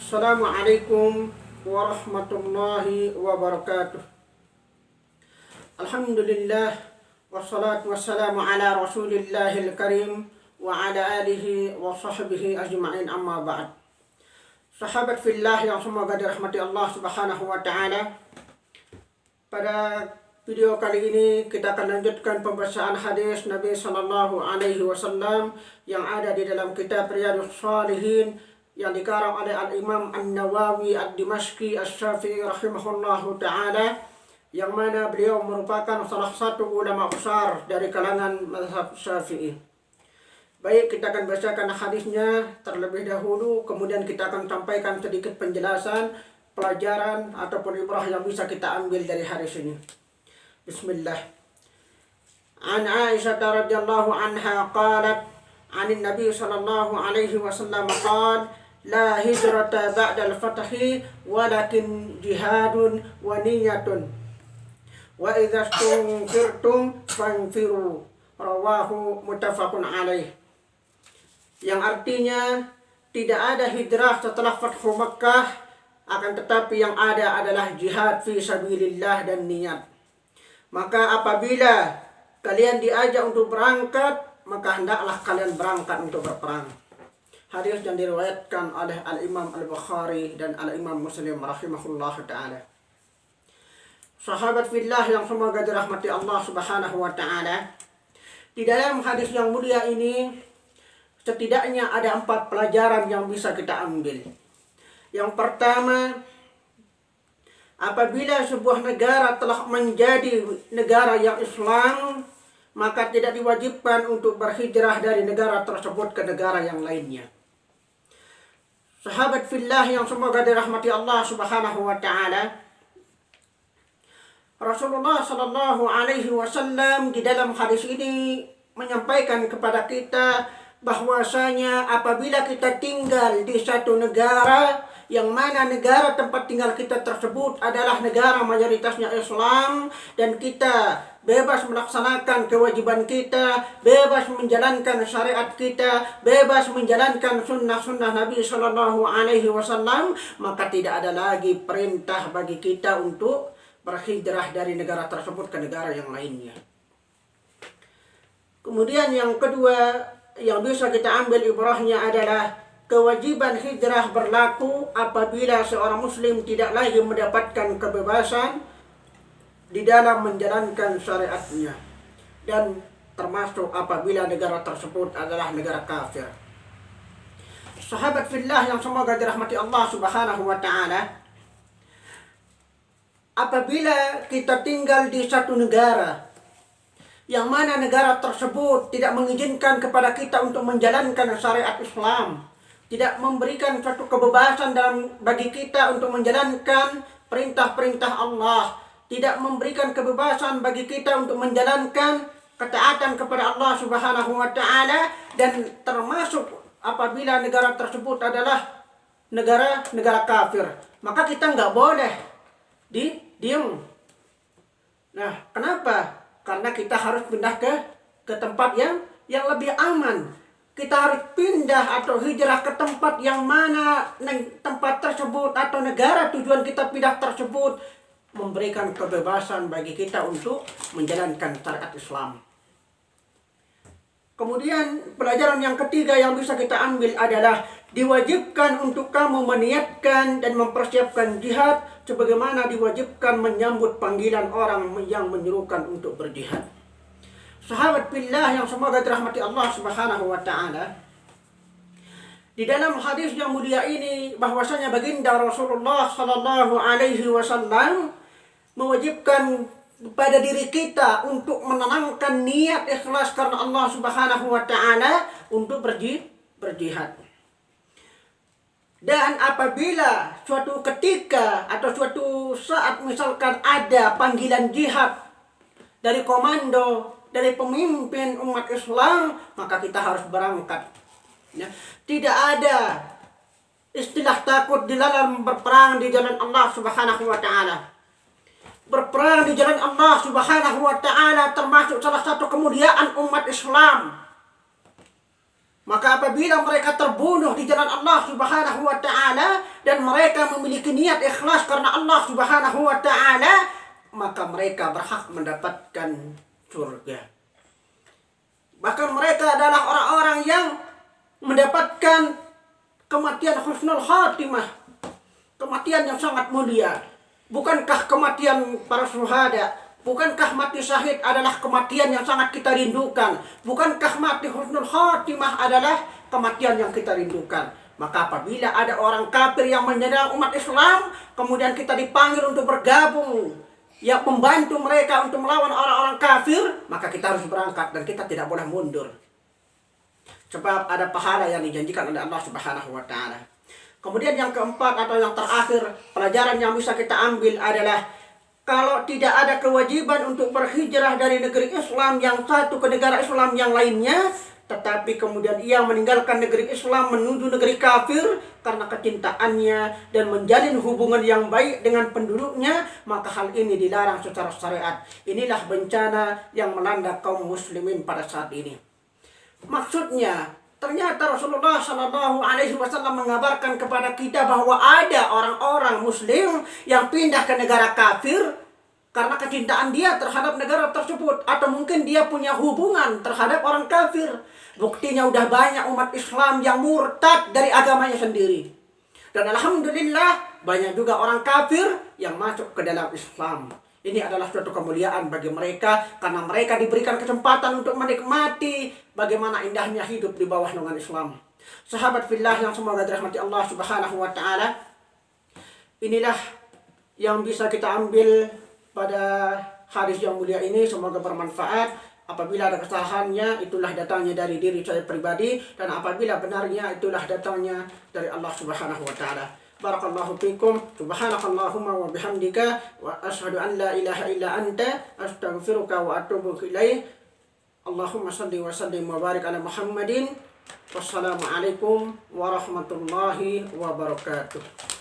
Assalamualaikum warahmatullahi wabarakatuh. Alhamdulillah wassalatu wassalamu ala rasulillahil karim wa ala alihi wa sahbihi ajma'in, amma ba'd. Sahabat fillah yang semoga dirahmati Allah subhanahu wa ta'ala, pada video kali ini kita akan lanjutkan pembacaan hadis Nabi Sallallahu Alaihi Wasallam yang ada di dalam kitab Riyadhus Shalihin yang dikarang oleh Al-Imam An-Nawawi Ad-Dimashqi Asy-Syafi'i rahimahullahu ta'ala, yang mana beliau merupakan salah satu ulama besar dari kalangan mazhab Syafi'i. Baik, kita akan bacakan hadisnya terlebih dahulu, kemudian kita akan sampaikan sedikit penjelasan, pelajaran ataupun ibrah yang bisa kita ambil dari hadis ini. Bismillah. An Aisyah radhiyallahu anha qalat, 'Anin Nabi sallallahu alaihi wasallam qala, la hijrata ba'dal fathi walakin jihadun wa niyatun wa idza stunfirtum fanfiru, rawahu muttafaqun alaih. Yang artinya tidak ada hijrah setelah Fathu Makkah, akan tetapi yang ada adalah jihad fi sabilillah dan niat. Maka apabila kalian diajak untuk berangkat, maka hendaklah kalian berangkat untuk berperang. Hadis yang diriwayatkan oleh Al-Imam Al-Bukhari dan Al-Imam Muslim rahimahullah ta'ala. Sahabat fillah yang semoga dirahmati Allah subhanahu wa ta'ala, di dalam hadis yang mulia ini setidaknya ada 4 pelajaran yang bisa kita ambil. Yang pertama, apabila sebuah negara telah menjadi negara yang Islam, maka tidak diwajibkan untuk berhijrah dari negara tersebut ke negara yang lainnya. Sahabat fillah yang semoga dirahmati Allah subhanahu wa ta'ala, Rasulullah sallallahu alaihi wasallam di dalam hadis ini menyampaikan kepada kita bahwasanya apabila kita tinggal di satu negara, yang mana negara tempat tinggal kita tersebut adalah negara mayoritasnya Islam, dan kita bebas melaksanakan kewajiban kita, bebas menjalankan syariat kita, bebas menjalankan sunnah-sunnah Nabi Sallallahu Alaihi Wasallam, maka tidak ada lagi perintah bagi kita untuk berhijrah dari negara tersebut ke negara yang lainnya. Kemudian yang kedua yang bisa kita ambil ibrahnya adalah kewajiban hijrah berlaku apabila seorang muslim tidak lagi mendapatkan kebebasan di dalam menjalankan syariatnya, dan termasuk apabila negara tersebut adalah negara kafir. Sahabat fillah yang semoga dirahmati Allah subhanahu wa ta'ala, apabila kita tinggal di satu negara yang mana negara tersebut tidak mengizinkan kepada kita untuk menjalankan syariat Islam, tidak memberikan suatu kebebasan bagi kita untuk menjalankan perintah-perintah Allah, tidak memberikan kebebasan bagi kita untuk menjalankan ketaatan kepada Allah Subhanahu wa ta'ala, dan termasuk apabila negara tersebut adalah negara kafir, maka kita nggak boleh diem. Nah, kenapa? Karena kita harus pindah ke tempat yang lebih aman. Kita harus pindah atau hijrah ke tempat yang mana tempat tersebut atau negara tujuan kita pindah tersebut memberikan kebebasan bagi kita untuk menjalankan syariat Islam. Kemudian pelajaran yang ketiga yang bisa kita ambil adalah diwajibkan untuk kamu meniatkan dan mempersiapkan jihad sebagaimana diwajibkan menyambut panggilan orang yang menyuruhkan untuk berjihad. Sahabat billah yang semoga dirahmati Allah subhanahu wa ta'ala, di dalam hadis yang mulia ini bahwasanya baginda Rasulullah sallallahu alaihi wasallam mewajibkan pada diri kita untuk menanamkan niat ikhlas karena Allah subhanahu wa ta'ala untuk berjihad. Dan apabila suatu ketika atau suatu saat misalkan ada panggilan jihad dari komando, dari pemimpin umat Islam, maka kita harus berangkat. Ya. Tidak ada istilah takut di dalam berperang di jalan Allah subhanahu wa ta'ala. Berperang di jalan Allah subhanahu wa ta'ala termasuk salah satu kemuliaan umat Islam. Maka apabila mereka terbunuh di jalan Allah Subhanahu wa Ta'ala dan mereka memiliki niat ikhlas karena Allah Subhanahu wa Ta'ala, maka mereka berhak mendapatkan surga. Bahkan mereka adalah orang-orang yang mendapatkan kematian husnul khatimah, kematian yang sangat mulia. Bukankah kematian para syuhada, bukankah mati syahid adalah kematian yang sangat kita rindukan? Bukankah mati husnul khatimah adalah kematian yang kita rindukan? Maka apabila ada orang kafir yang menyerang umat Islam, kemudian kita dipanggil untuk bergabung, yang membantu mereka untuk melawan orang-orang kafir, maka kita harus berangkat dan kita tidak boleh mundur. Sebab ada pahala yang dijanjikan oleh Allah Subhanahu wa Ta'ala. Kemudian yang keempat atau yang terakhir, pelajaran yang bisa kita ambil adalah kalau tidak ada kewajiban untuk berhijrah dari negeri Islam yang satu ke negara Islam yang lainnya, tetapi kemudian ia meninggalkan negeri Islam menuju negeri kafir karena kecintaannya dan menjalin hubungan yang baik dengan penduduknya, maka hal ini dilarang secara syariat. Inilah bencana yang melanda kaum muslimin pada saat ini. Maksudnya, ternyata Rasulullah SAW mengabarkan kepada kita bahwa ada orang-orang muslim yang pindah ke negara kafir karena kecintaan dia terhadap negara tersebut, atau mungkin dia punya hubungan terhadap orang kafir. Buktinya udah banyak umat Islam yang murtad dari agamanya sendiri. Dan alhamdulillah banyak juga orang kafir yang masuk ke dalam Islam. Ini adalah suatu kemuliaan bagi mereka karena mereka diberikan kesempatan untuk menikmati bagaimana indahnya hidup di bawah naungan Islam. Sahabat fillah yang semoga dirahmati Allah Subhanahu wa Ta'ala, inilah yang bisa kita ambil pada hadis yang mulia ini. Semoga bermanfaat. Apabila ada kesalahannya, itulah datangnya dari diri saya pribadi, dan apabila benarnya, itulah datangnya dari Allah Subhanahu wa Ta'ala. Barakallahu fikum. Subhanakallahumma wa bihamdika wa asyhadu an la ilaha illa anta astaghfiruka wa atubu ilaih. Allahumma salli wa sallim wa barik ala Muhammadin. Wassalamualaikum warahmatullahi wabarakatuh.